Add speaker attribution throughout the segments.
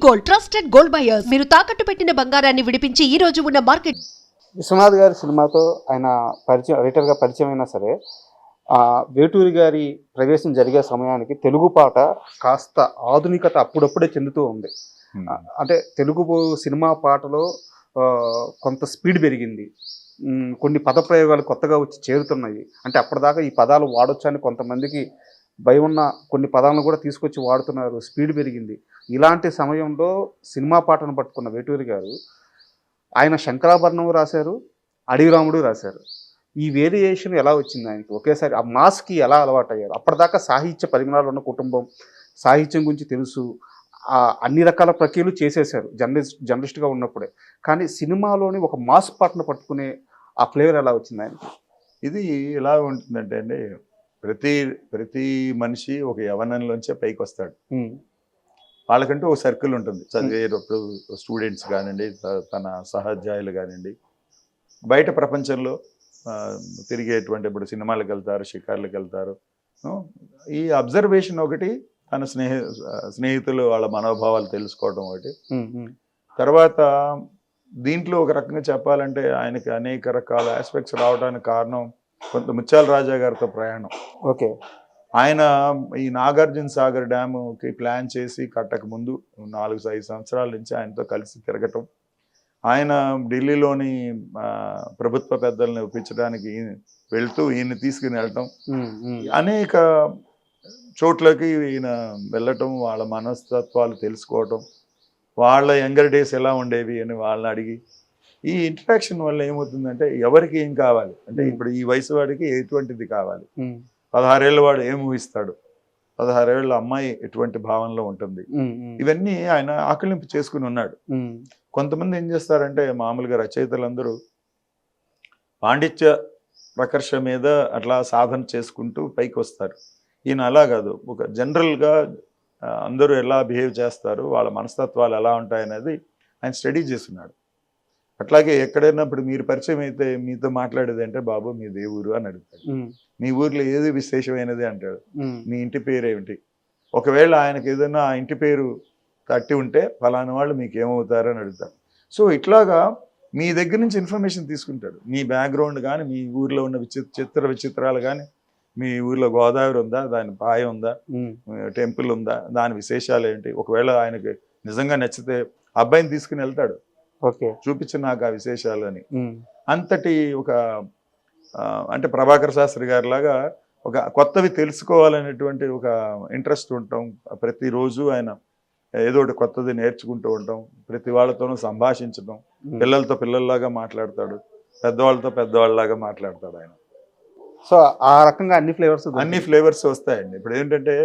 Speaker 1: Gold, trusted gold buyers. మీరు తాకట్టు పెట్టిన బంగారాన్ని విడిపించి ఈ రోజు ఉన్న మార్కెట్.
Speaker 2: విశ్వనాథ్ గారి సినిమాతో ఆయన పరిచయం, రైటర్గా పరిచయం అయినా సరే, వేటూరి గారి ప్రవేశం జరిగే సమయానికి తెలుగు పాట కాస్త ఆధునికత అప్పుడప్పుడే చెందుతూ ఉంది. అంటే తెలుగు సినిమా పాటలో కొంత స్పీడ్ పెరిగింది. కొన్ని పదప్రయోగాలు కొత్తగా వచ్చి చేరుతున్నాయి. అంటే అప్పటిదాకా ఈ పదాలు వాడొచ్చని కొంతమందికి భయం ఉన్న కొన్ని పదాలను కూడా తీసుకొచ్చి వాడుతున్నారు. స్పీడ్ పెరిగింది. ఇలాంటి సమయంలో సినిమా పాటను పట్టుకున్న వేటూరి గారు ఆయన శంకరాభరణం రాశారు, అడవి రాముడు రాశారు. ఈ వేరియేషన్ ఎలా వచ్చింది ఆయనకి? ఒకేసారి ఆ మాస్కి ఎలా అలవాటయ్యారు? అప్పటిదాకా సాహిత్య పరిమాణాలు ఉన్న కుటుంబం, సాహిత్యం గురించి తెలుసు, అన్ని రకాల ప్రక్రియలు చేసేశారు జర్నలిస్ట్గా ఉన్నప్పుడే. కానీ సినిమాలోని ఒక మాస్ పాటను పట్టుకునే ఆ ఫ్లేవర్ ఎలా వచ్చింది ఆయనకి?
Speaker 3: ఇది ఎలా ఉంటుందంటే అండి, ప్రతి మనిషి ఒక యవ్వనంలోంచే పైకి వస్తాడు. వాళ్ళకంటూ ఒక సర్కిల్ ఉంటుంది. చదివేటప్పుడు స్టూడెంట్స్ కానివ్వండి, తన సహాధ్యాయులు కానివ్వండి, బయట ప్రపంచంలో తిరిగేటువంటి, ఇప్పుడు సినిమాలకు వెళ్తారు, షికార్లకు వెళ్తారు. ఈ అబ్జర్వేషన్ ఒకటి, తన స్నేహితులు వాళ్ళ మనోభావాలు తెలుసుకోవడం ఒకటి. తర్వాత దీంట్లో ఒక రకంగా చెప్పాలంటే ఆయనకి అనేక రకాల ఆస్పెక్ట్స్ రావడానికి కారణం కొంత ముత్యాల రాజా గారితో ప్రయాణం.
Speaker 2: ఓకే.
Speaker 3: ఆయన ఈ నాగార్జున సాగర్ డ్యాముకి ప్లాన్ చేసి కట్టక ముందు 4-5 సంవత్సరాల నుంచి ఆయనతో కలిసి తిరగటం, ఆయన ఢిల్లీలోని ప్రభుత్వ పెద్దల్ని ఒప్పించడానికి వెళ్తూ ఈయన తీసుకుని వెళ్ళటం, అనేక చోట్లకి ఈయన వెళ్ళటం, వాళ్ళ మనస్తత్వాలు తెలుసుకోవటం, వాళ్ళ యంగర్ డేస్ ఎలా ఉండేవి అని వాళ్ళని అడిగి, ఈ ఇంటరాక్షన్ వల్ల ఏమవుతుందంటే ఎవరికి ఏం కావాలి అంటే, ఇప్పుడు ఈ వయసు వాడికి ఎటువంటిది కావాలి, 16 ఏళ్ళ వాడు ఏం ఊహిస్తాడు, 16 ఏళ్ళ అమ్మాయి ఎటువంటి భావనలో ఉంటుంది, ఇవన్నీ ఆయన ఆకలింపు చేసుకుని ఉన్నాడు. కొంతమంది ఏం చేస్తారంటే, మామూలుగా రచయితలందరూ పాండిత్య ప్రకర్ష మీద అట్లా సాధన చేసుకుంటూ పైకి వస్తారు. ఈయన అలా కాదు, ఒక జనరల్గా అందరూ ఎలా బిహేవ్ చేస్తారు, వాళ్ళ మనస్తత్వాలు ఎలా ఉంటాయనేది ఆయన స్టడీ చేస్తున్నాడు. అట్లాగే ఎక్కడైనా ఇప్పుడు మీరు పరిచయం అయితే మీతో మాట్లాడేది అంటే, బాబు మీది ఏ ఊరు అని అడుగుతాడు, మీ ఊర్లో ఏది విశేషమైనది అంటాడు, మీ ఇంటి పేరు ఏమిటి, ఒకవేళ ఆయనకి ఏదైనా ఆ ఇంటి పేరు తట్టి ఉంటే ఫలానా వాళ్ళు మీకు ఏమవుతారు అని అడుగుతారు. సో ఇట్లాగా మీ దగ్గర నుంచి ఇన్ఫర్మేషన్ తీసుకుంటాడు, మీ బ్యాక్గ్రౌండ్ కానీ, మీ ఊర్లో ఉన్న విచిత్రాలు కానీ, మీ ఊర్లో గోదావరి ఉందా, దాని పాయ ఉందా, టెంపుల్ ఉందా, దాని విశేషాలు ఏంటి, ఒకవేళ ఆయనకి నిజంగా నచ్చితే అబ్బాయిని తీసుకుని వెళ్తాడు,
Speaker 2: ఓకే
Speaker 3: చూపించు నాకు ఆ విశేషాలు అని. అంతటి ఒక అంటే ప్రభాకర్ శాస్త్రి గారి లాగా ఒక కొత్తవి తెలుసుకోవాలనేటువంటి ఒక ఇంట్రెస్ట్ ఉంటాం. ప్రతిరోజు ఆయన ఏదో ఒకటి కొత్తది నేర్చుకుంటూ ఉంటాం, ప్రతి వాళ్ళతోనూ సంభాషించడం, పిల్లలతో పిల్లల్లాగా మాట్లాడతాడు, పెద్దవాళ్ళతో పెద్దవాళ్ళలాగా మాట్లాడతాడు ఆయన.
Speaker 2: సో ఆ రకంగా అన్ని ఫ్లేవర్స్
Speaker 3: వస్తాయండి. ఇప్పుడు ఏంటంటే,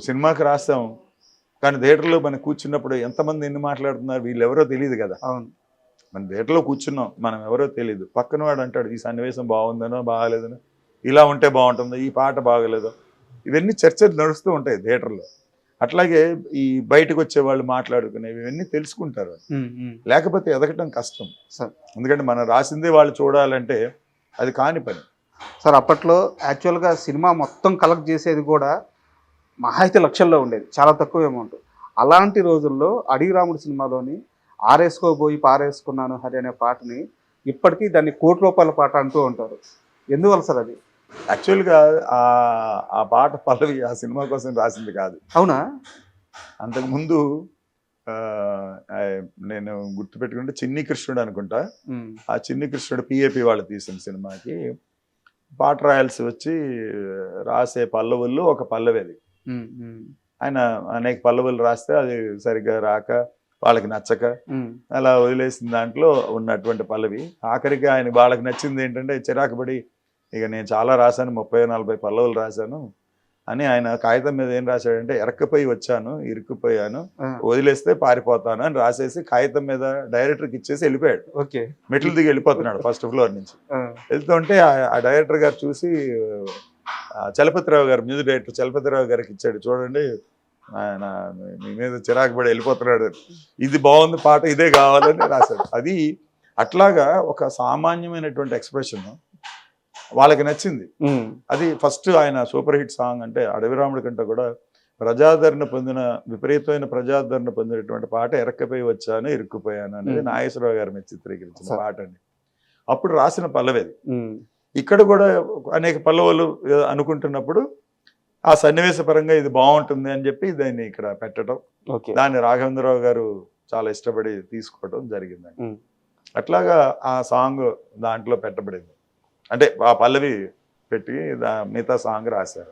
Speaker 3: సినిమాకి రాస్తాం కానీ థియేటర్లో మనం కూర్చున్నప్పుడు ఎంతమంది ఎన్ని మాట్లాడుతున్నారు వీళ్ళు ఎవరో తెలియదు కదా.
Speaker 2: అవును,
Speaker 3: మన థియేటర్లో కూర్చున్నాం, మనం ఎవరో తెలియదు, పక్కన వాడు అంటాడు ఈ సన్నివేశం బాగుందనో బాగాలేదనో, ఇలా ఉంటే బాగుంటుందో, ఈ పాట బాగలేదో, ఇవన్నీ చర్చలు నడుస్తూ ఉంటాయి థియేటర్లో. అట్లాగే ఈ బయటకు వచ్చే వాళ్ళు మాట్లాడుకునేవి ఇవన్నీ తెలుసుకుంటారు. లేకపోతే ఎదగటం కష్టం సార్, ఎందుకంటే మనం రాసిందే వాళ్ళు చూడాలంటే అది కాని పని
Speaker 2: సార్. అప్పట్లో యాక్చువల్గా సినిమా మొత్తం కలెక్ట్ చేసేది కూడా మహా అయితే లక్షల్లో ఉండేది, చాలా తక్కువ అమౌంట్. అలాంటి రోజుల్లో అడవి రాముడు సినిమాలోని ఆరేసుకోబోయి పారేసుకున్నాను హరి అనే పాటని ఇప్పటికీ దాన్ని ₹1 కోటి పాట అంటూ ఉంటారు. ఎందువల్ల సార్ అది?
Speaker 3: యాక్చువల్గా ఆ పాట పల్లవి ఆ సినిమా కోసం రాసింది కాదు.
Speaker 2: అవునా?
Speaker 3: అంతకుముందు నేను గుర్తుపెట్టుకుంటే చిన్ని కృష్ణుడు అనుకుంటా, ఆ చిన్ని కృష్ణుడు పిఏపి వాళ్ళు తీసిన సినిమాకి పాట రాయాల్సి వచ్చి రాసే పల్లవుల్లో ఒక పల్లవి అది. ఆయన అనేక పల్లవులు రాస్తే అది సరిగ్గా రాక వాళ్ళకి నచ్చక అలా వదిలేసిన దాంట్లో ఉన్నటువంటి పల్లవి. ఆఖరికి ఆయన వాళ్ళకి నచ్చింది ఏంటంటే, చిరాకుపడి ఇక నేను చాలా రాశాను, 30-40 పల్లవులు రాశాను అని ఆయన కాగితం మీద ఏం రాశాడంటే, ఎరక్కపోయి వచ్చాను, ఇరుక్కుపోయాను, వదిలేస్తే పారిపోతాను అని రాసేసి కాగితం మీద డైరెక్టర్కి ఇచ్చేసి వెళ్ళిపోయాడు.
Speaker 2: ఓకే.
Speaker 3: మెట్లు దిగి వెళ్ళిపోతున్నాడు ఫస్ట్ ఫ్లోర్ నుంచి. వెళ్తుంటే ఆ డైరెక్టర్ గారు చూసి చలపతిరావు గారు, మ్యూజిక్ డైరెక్టర్ చలపతిరావు గారికి ఇచ్చాడు, చూడండి ఆయన మీ మీద చిరాకు పడి వెళ్ళిపోతున్నాడు, ఇది బాగుంది పాట, ఇదే కావాలని రాశాడు. అది అట్లాగా ఒక సామాన్యమైనటువంటి ఎక్స్ప్రెషన్ వాళ్ళకి నచ్చింది. అది ఫస్ట్ ఆయన సూపర్ హిట్ సాంగ్ అంటే అడవి రాముడి కంటే కూడా ప్రజాదరణ పొందిన విపరీతమైన ప్రజాదరణ పొందినటువంటి పాట ఎరక్కపోయి వచ్చాను ఇరుక్కుపోయాను అనేది నాగేశ్వరరావు గారి మీద చిత్రీకరించిన పాట అండి. అప్పుడు రాసిన పల్లవి అది. ఇక్కడ కూడా అనేక పల్లవులు అనుకుంటున్నప్పుడు ఆ సన్నివేశ పరంగా ఇది బాగుంటుంది అని చెప్పి దాన్ని ఇక్కడ పెట్టడం, దాన్ని రాఘవేంద్రరావు గారు చాలా ఇష్టపడి తీసుకోవడం జరిగిందండి. అట్లాగా ఆ సాంగ్ దాంట్లో పెట్టబడింది, అంటే ఆ పల్లవి పెట్టి మిగతా సాంగ్ రాశారు.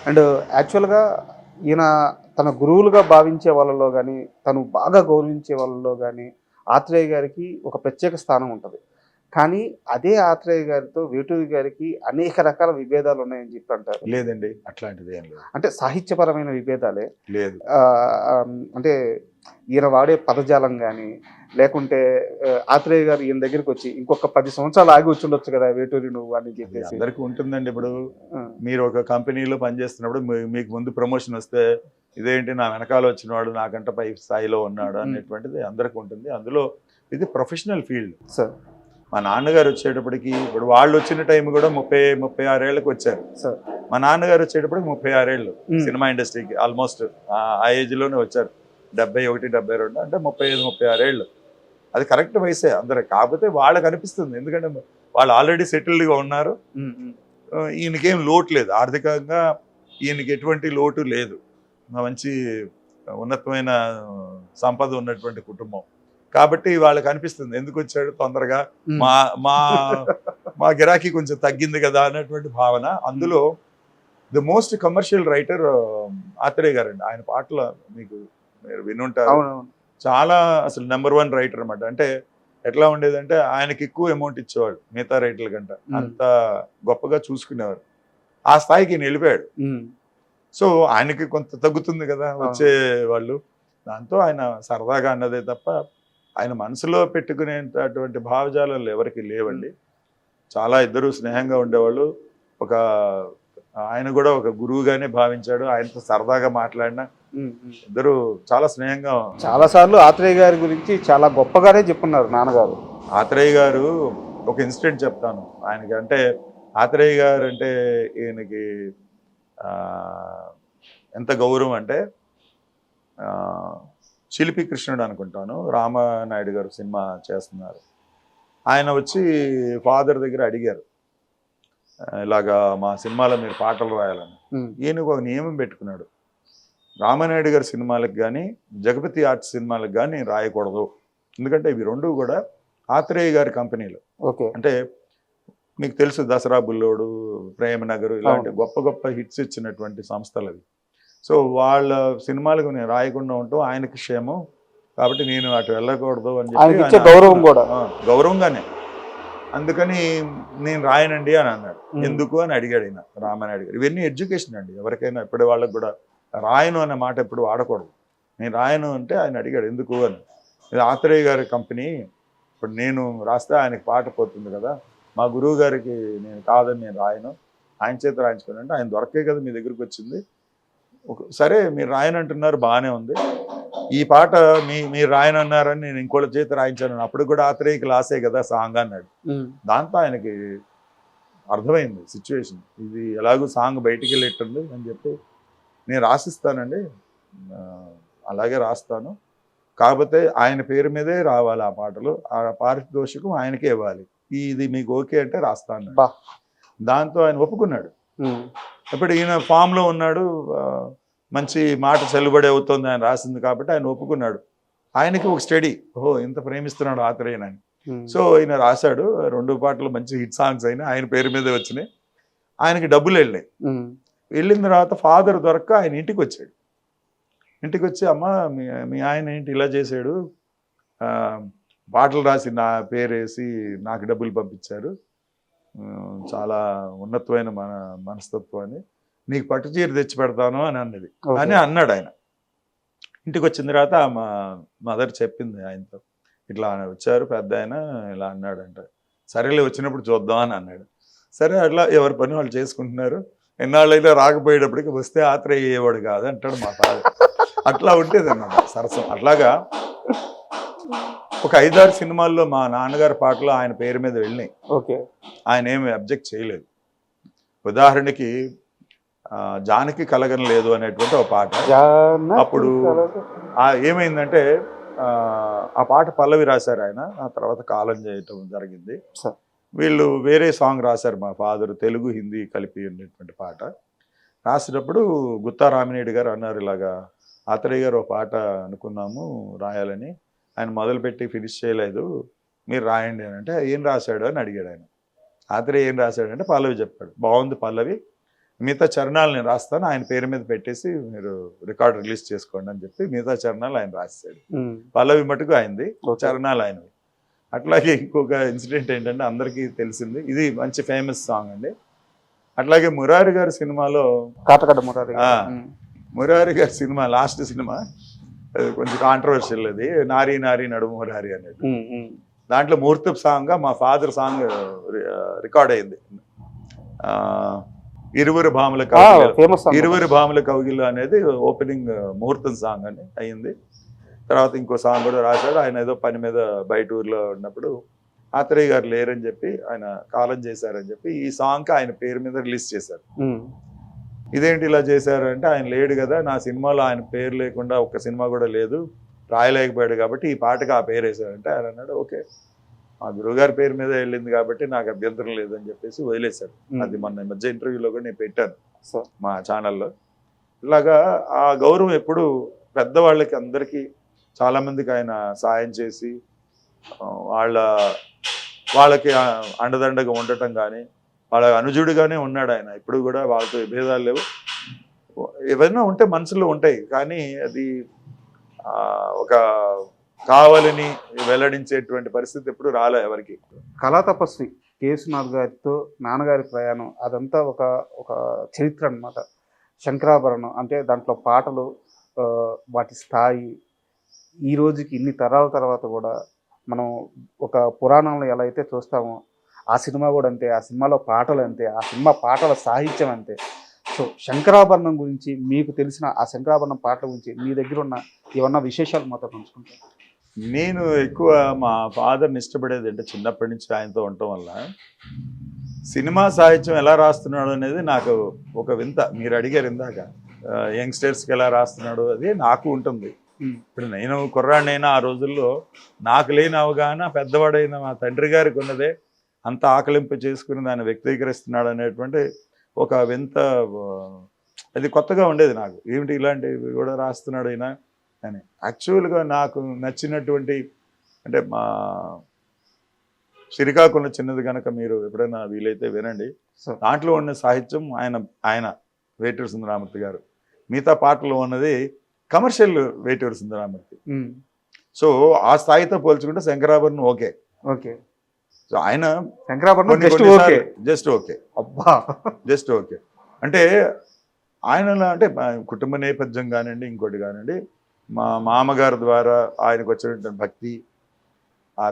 Speaker 2: అండ్ యాక్చువల్గా ఈయన తన గురువులుగా భావించే వాళ్ళలో కానీ, తను బాగా గౌరవించే వాళ్ళలో కానీ ఆత్రేయ గారికి ఒక ప్రత్యేక స్థానం ఉంటుంది. కానీ అదే ఆత్రేయ గారితో వేటూరి గారికి అనేక రకాల విభేదాలు ఉన్నాయని చెప్పి అంటారు.
Speaker 3: లేదండి, అట్లాంటిది ఏం లేదు.
Speaker 2: అంటే సాహిత్యపరమైన విభేదాలే
Speaker 3: లేదు.
Speaker 2: అంటే ఈయన వాడే పదజాలం కానీ, లేకుంటే ఆత్రేయ గారు ఈయన దగ్గరికి వచ్చి ఇంకొక 10 సంవత్సరాలు ఆగి వచ్చి ఉండొచ్చు కదా వేటూరి నువ్వు అని చెప్పేసి.
Speaker 3: అందరికీ ఉంటుందండి. ఇప్పుడు మీరు ఒక కంపెనీలో పనిచేస్తున్నప్పుడు మీకు ముందు ప్రమోషన్ వస్తే ఇదేంటి నా వెనకాల వచ్చినవాడు నాకంటే పై స్థాయిలో ఉన్నాడు అనేటువంటిది అందరికీ ఉంటుంది. అందులో ఇది ప్రొఫెషనల్ ఫీల్డ్.
Speaker 2: సార్
Speaker 3: మా నాన్నగారు వచ్చేటప్పటికి, ఇప్పుడు వాళ్ళు వచ్చిన టైం కూడా 30-36 ఏళ్ళకి వచ్చారు. మా నాన్నగారు వచ్చేటప్పటికి 36 ఏళ్ళు సినిమా ఇండస్ట్రీకి ఆల్మోస్ట్ ఆ ఏజ్లోనే వచ్చారు. 71-72 అంటే 35-36 ఏళ్ళు. అది కరెక్ట్ వయసే అందరూ. కాకపోతే వాళ్ళకి అనిపిస్తుంది, ఎందుకంటే వాళ్ళు ఆల్రెడీ సెటిల్డ్గా ఉన్నారు. ఈయనకేం లోటు లేదు, ఆర్థికంగా ఈయనకి ఎటువంటి లోటు లేదు. మంచి ఉన్నతమైన సంపద ఉన్నటువంటి కుటుంబం కాబట్టి వాళ్ళకి అనిపిస్తుంది ఎందుకు వచ్చాడు తొందరగా, మా మా మా గిరాకీ కొంచెం తగ్గింది కదా అన్నటువంటి భావన. అందులో the most commercial writer Atreya గారండి. ఆయన పాటలు మీకు మీరు వినుంటారు, చాలా అసలు నెంబర్ 1 రైటర్ అనమాట. అంటే ఎట్లా ఉండేదంటే ఆయనకి ఎక్కువ అమౌంట్ ఇచ్చేవాడు మిగతా రైటర్ల కంటే, అంత గొప్పగా చూసుకునేవారు. ఆ స్థాయికి వెళ్ళిపోయాడు. సో ఆయనకి కొంత తగ్గుతుంది కదా వచ్చే వాళ్ళు, దాంతో ఆయన సరదాగా అన్నదే తప్ప ఆయన మనసులో పెట్టుకునేటటువంటి భావజాలాలు ఎవరికి లేవండి. చాలా ఇద్దరు స్నేహంగా ఉండేవాళ్ళు. ఆయన కూడా ఒక గురువుగానే భావించాడు. ఆయనతో సరదాగా మాట్లాడిన ఇద్దరు చాలా స్నేహంగా.
Speaker 2: చాలా సార్లు ఆత్రేయ గారి గురించి చాలా గొప్పగానే చెప్పున్నారు నాన్నగారు.
Speaker 3: ఆత్రేయ గారు ఒక ఇన్సిడెంట్ చెప్తాను ఆయనకి. అంటే ఆత్రేయ గారు అంటే ఈయనకి ఎంత గౌరవం అంటే, చిలిపి కృష్ణుడు అనుకుంటాను, రామానాయుడు గారు సినిమా చేస్తున్నారు. ఆయన వచ్చి ఫాదర్ దగ్గర అడిగారు, ఇలాగా మా సినిమాలో మీరు పాటలు రాయాలని. ఈయనకు ఒక నియమం పెట్టుకున్నాడు, రామానాయుడు గారి సినిమాలకు కానీ జగపతి ఆర్ట్స్ సినిమాలకు కానీ నేను రాయకూడదు, ఎందుకంటే ఇవి రెండు కూడా ఆత్రేయ గారి కంపెనీలు. అంటే మీకు తెలుసు దసరా బుల్లోడు, ప్రేమనగర్ ఇలాంటి గొప్ప గొప్ప హిట్స్ ఇచ్చినటువంటి సంస్థలు అవి. సో వాళ్ళ సినిమాలకు నేను రాయకుండా ఉంటాం ఆయనకి క్షేమం, కాబట్టి నేను అటు వెళ్ళకూడదు అని చెప్పి
Speaker 2: గౌరవం కూడా
Speaker 3: గౌరవంగానే, అందుకని నేను రాయనండి అని అన్నాడు. ఎందుకు అని అడిగాడు ఆయన రామానాయుడు గారు. ఇవన్నీ ఎడ్యుకేషన్ అండి, ఎవరికైనా ఎప్పటి వాళ్ళకి కూడా రాయను అనే మాట ఎప్పుడు వాడకూడదు. నేను రాయను అంటే ఆయన అడిగాడు ఎందుకు అని. ఇది ఆత్రేయ గారి కంపెనీ, ఇప్పుడు నేను రాస్తే ఆయనకి పాట పోతుంది కదా, మా గురువు గారికి నేను కాదని నేను రాయను, ఆయన చేత రాయించుకోండి అంటే, ఆయన దొరకే కదా మీ దగ్గరికి వచ్చింది, సరే మీరు రాయనంటున్నారు బాగానే ఉంది, ఈ పాట మీరు రాయనన్నారని నేను ఇంకోళ్ళ చేత రాయించాను, అప్పుడు కూడా ఆత్రేయకి లాసే కదా సాంగ్ అన్నాడు. దాంతో ఆయనకి అర్థమైంది సిచ్యువేషన్, ఇది ఎలాగో సాంగ్ బయటికి వెళ్ళేట్టుంది అని చెప్పి, నేను రాసిస్తానండి అలాగే రాస్తాను, కాకపోతే ఆయన పేరు మీదే రావాలి ఆ పాటలు, ఆ పారితోషికం ఆయనకే ఇవ్వాలి, ఇది మీకు ఓకే అంటే రాస్తాను. దాంతో ఆయన ఒప్పుకున్నాడు. ఇప్పుడు ఈయన ఫామ్లో ఉన్నాడు, మంచి మాట చెల్లుబడి అవుతుంది ఆయన రాసింది కాబట్టి ఆయన ఒప్పుకున్నాడు. ఆయనకి ఒక స్టడీ, ఓహో ఇంత ప్రేమిస్తున్నాడు ఆత్రేయనని. సో ఈయన రాశాడు, 2 పాటలు మంచి హిట్ సాంగ్స్ అయినా ఆయన పేరు మీదే వచ్చినాయి. ఆయనకి డబ్బులు వెళ్ళినాయి. వెళ్ళిన తర్వాత ఫాదర్ దొరక్క ఆయన ఇంటికి వచ్చాడు. ఇంటికి వచ్చి, అమ్మ మీ ఆయన ఏంటి ఇలా చేశాడు, పాటలు రాసి నా పేరేసి నాకు డబ్బులు పంపించారు, చాలా ఉన్నతమైన మనస్తత్వాన్ని, నీకు పట్టు చీర తెచ్చి పెడతాను అని అన్నది అని అన్నాడు ఆయన. ఇంటికి వచ్చిన తర్వాత మా మదర్ చెప్పింది ఆయనతో, ఇట్లా వచ్చారు పెద్ద ఆయన ఇలా అన్నాడంట. సరేలే వచ్చినప్పుడు చూద్దాం అని అన్నాడు. సరే అట్లా ఎవరి పని వాళ్ళు చేసుకుంటున్నారు. ఎన్నాళ్ళైనా రాకపోయేటప్పటికి వస్తే ఆత్రేయ అయ్యేవాడు కాదు అంటాడు మా ఫాదర్. అట్లా ఉండేది అన్నమాట సరసం. అట్లాగా ఒక 5-6 సినిమాల్లో మా నాన్నగారి పాటలు ఆయన పేరు మీద వెళ్ళినాయి. ఆయన ఏమి అబ్జెక్ట్ చేయలేదు. ఉదాహరణకి జానకి కలగన లేదు అనేటువంటి ఒక పాట. అప్పుడు ఏమైందంటే ఆ పాట పల్లవి రాశారు ఆయన, ఆ తర్వాత కాలం చేయటం జరిగింది. వీళ్ళు వేరే సాంగ్ రాశారు, మా ఫాదర్ తెలుగు హిందీ కలిపి ఉండేటువంటి పాట రాసినప్పుడు గుత్తా రామినేడు గారు అన్నారు, ఇలాగా ఆత్రేయ గారు ఒక పాట అనుకున్నాము రాయాలని, ఆయన మొదలుపెట్టి ఫినిష్ చేయలేదు, మీరు రాయండి అని అంటే ఏం రాశాడు అని అడిగాడు ఆయన. ఆత్రేయ ఏం రాశాడంటే పల్లవి చెప్పాడు, బాగుంది పల్లవి, మిగతా చరణాలు నేను రాస్తాను, ఆయన పేరు మీద పెట్టేసి మీరు రికార్డ్ రిలీజ్ చేసుకోండి అని చెప్పి మిగతా చరణాలు ఆయన రాశాడు. పల్లవి మటుకు అయింది, చరణాలు ఆయనవి. అట్లాగే ఇంకొక ఇన్సిడెంట్ ఏంటంటే అందరికీ తెలిసింది, ఇది మంచి ఫేమస్ సాంగ్ అండి. అట్లాగే మురారి గారి సినిమాలో మురారి గారి సినిమా లాస్ట్ సినిమా కొంచెం కాంట్రవర్షియల్, అది నారీ నారీ నడుము మురారి అనేది. దాంట్లో ముహూర్తపు సాంగ్గా మా ఫాదర్ సాంగ్ రికార్డ్ అయింది. ఇరువురు భాముల కౌగిలు అనేది ఓపెనింగ్ ముహూర్తం సాంగ్ అని అయింది. తర్వాత ఇంకో సాంగ్ కూడా రాశాడు ఆయన, ఏదో పని మీద బయట ఊర్లో ఉన్నప్పుడు ఆత్రేయ గారు లేరని చెప్పి ఆయన కాలం చేశారని చెప్పి ఈ సాంగ్కి ఆయన పేరు మీద రిలీజ్ చేశారు. ఇదేంటి ఇలా చేశారు అంటే, ఆయన లేడు కదా, నా సినిమాలో ఆయన పేరు లేకుండా ఒక్క సినిమా కూడా లేదు, రాయలేకపోయాడు కాబట్టి ఈ పాటకి ఆ పేరు వేశారంటే ఆయన అన్నాడు, ఓకే మా గురువుగారి పేరు మీద వెళ్ళింది కాబట్టి నాకు అభ్యంతరం లేదని చెప్పేసి వదిలేశాడు. అది మొన్న మధ్య ఇంటర్వ్యూలో కూడా నేను పెట్టాను మా ఛానల్లో. ఇలాగా ఆ గౌరవం ఎప్పుడు పెద్దవాళ్ళకి అందరికీ చాలామందికి ఆయన సాయం చేసి వాళ్ళకి అండదండగా ఉండటం కానీ, వాళ్ళ అనుజుడిగానే ఉన్నాడు ఆయన. ఇప్పుడు కూడా వాళ్ళతో విభేదాలు లేవు, ఏవైనా ఉంటే మనసులో ఉంటాయి, కానీ అది ఒక కావాలని వెల్లడించేటువంటి పరిస్థితి ఎప్పుడు రాలే ఎవరికి.
Speaker 2: కళా తపస్వి కేసునాథ్ గారితో నాన్నగారి ప్రయాణం అదంతా ఒక చరిత్ర అన్నమాట. శంకరాభరణం అంటే దాంట్లో పాటలు, వాటి స్థాయి ఈ రోజుకి ఇన్ని తరాల తర్వాత కూడా మనం ఒక పురాణంలో ఎలా అయితే చూస్తామో ఆ సినిమా కూడా అంతే, ఆ సినిమాలో పాటలు అంతే, ఆ సినిమా పాటల సాహిత్యం అంతే. సో శంకరాభరణం గురించి మీకు తెలిసిన ఆ శంకరాభరణం పాటల గురించి మీ దగ్గర ఉన్న ఏమన్నా విశేషాలు మాతో పంచుకుంటారు?
Speaker 3: నేను ఎక్కువ మా ఫాదర్ని ఇష్టపడేది అంటే చిన్నప్పటి నుంచి ఆయనతో ఉండటం వల్ల సినిమా సాహిత్యం ఎలా రాస్తున్నాడు అనేది నాకు ఒక వింత. మీరు అడిగారు ఇందాక యంగ్స్టర్స్కి ఎలా రాస్తున్నాడు, అది నాకు ఉంటుంది. ఇప్పుడు నేను కుర్రాడినైనా ఆ రోజుల్లో నాకు లేని అవగాహన పెద్దవాడైన మా తండ్రి గారికి ఉన్నదే, అంత ఆకలింపు చేసుకుని దాన్ని వ్యక్తీకరిస్తున్నాడు అనేటువంటి ఒక వింత, అది కొత్తగా ఉండేది నాకు. ఏమిటి ఇలాంటివి కూడా రాస్తున్నాడు అయినా అని. యాక్చువల్గా నాకు నచ్చినటువంటి అంటే మా శ్రీకాకుళం చిన్నది కనుక మీరు ఎప్పుడైనా వీలైతే వినండి, దాంట్లో ఉన్న సాహిత్యం ఆయన వేటూరి సుందరరామూర్తి గారు, మిగతా పాటలో ఉన్నది కమర్షియల్ వేటూరి సుందరరామూర్తి. సో ఆ స్థాయితో పోల్చుకుంటే శంకరాభరణం ఓకే. సో ఆయన శంకరాభరణం జస్ట్ ఓకే, అబ్బా జస్ట్ ఓకే. అంటే ఆయన అంటే కుటుంబ నేపథ్యం కానివ్వండి, ఇంకోటి కానివ్వండి, మా మామగారి ద్వారా ఆయనకు వచ్చినటువంటి భక్తి, ఆ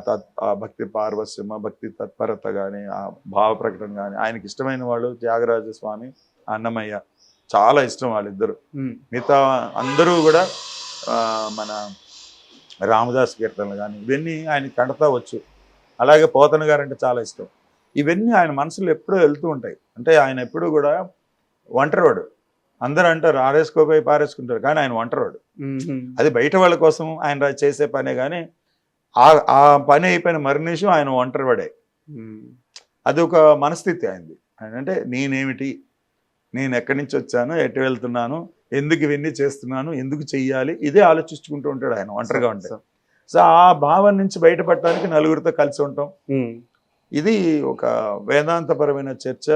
Speaker 3: భక్తి పార్వశ్యమ, భక్తి తత్పరత కానీ, ఆ భావ ప్రకటన కానీ, ఆయనకి ఇష్టమైన వాళ్ళు త్యాగరాజస్వామి, అన్నమయ్య చాలా ఇష్టం వాళ్ళిద్దరు. మిగతా అందరూ కూడా మన రామదాస్ కీర్తనలు కానీ ఇవన్నీ ఆయన కంటతా వచ్చు. అలాగే పోతన గారు అంటే చాలా ఇష్టం. ఇవన్నీ ఆయన మనసులో ఎప్పుడూ వెళ్తూ ఉంటాయి. అంటే ఆయన ఎప్పుడూ కూడా ఒంటరివాడు. అందరూ అంటారు ఆరేసుకోపోయి పారేసుకుంటారు, కానీ ఆయన ఒంటరివాడు. అది బయట వాళ్ళ కోసం ఆయన చేసే పనే, కానీ ఆ పని అయిపోయిన మరునిమిషం ఆయన ఒంటరివాడే. అది ఒక మనస్థితి ఆయనది. ఆయన అంటే నేనేమిటి, నేను ఎక్కడి నుంచి వచ్చాను, ఎటు వెళ్తున్నాను, ఎందుకు ఇవన్నీ చేస్తున్నాను, ఎందుకు చెయ్యాలి, ఇదే ఆలోచించుకుంటూ ఉంటాడు ఆయన ఒంటరిగా ఉంటే. సో ఆ భావం నుంచి బయటపడటానికి నలుగురితో కలిసి ఉంటాం. ఇది ఒక వేదాంతపరమైన చర్చ.